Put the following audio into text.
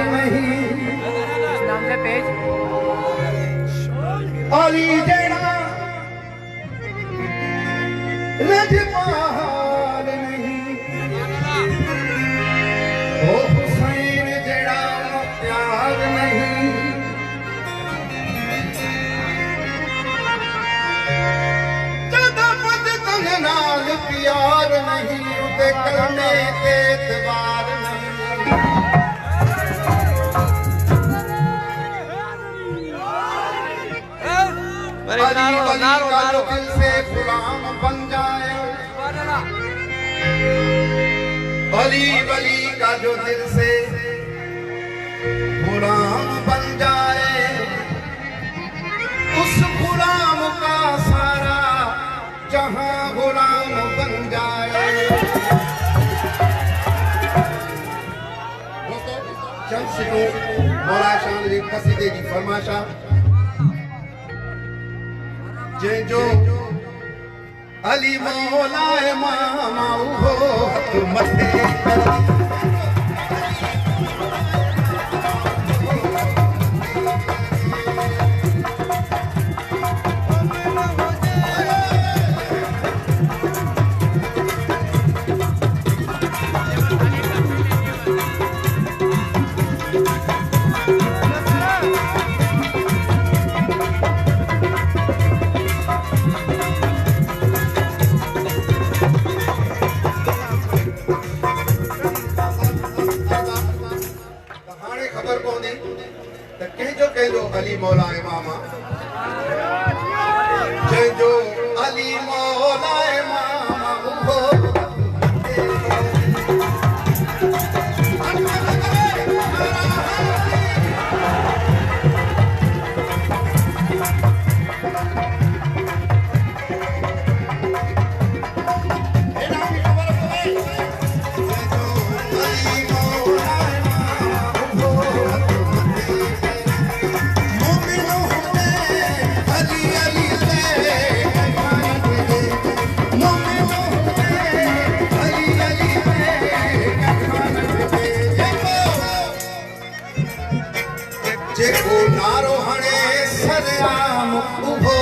नहीं। इस नाम से पेज अली जड़ा रजपाल नहीं, ओ हुसैन जड़ा प्यार नहीं। जदा पद तन नाल प्यार नहीं, उते कलमे के एतबार नहीं। अली वली का जो दिल से गुलाम बन जाए, अली वली का जो दिल से गुलाम बन जाए, उस गुलाम का सारा जहां गुलाम बन जाए। चंद सिटों मौला शान जी कसीदे जी फरमाशा जो अली मौला मामा हो हथ मथे अली मौला मामा जो अली मौला मामा हो जेको नारो हणे सरेआम उभो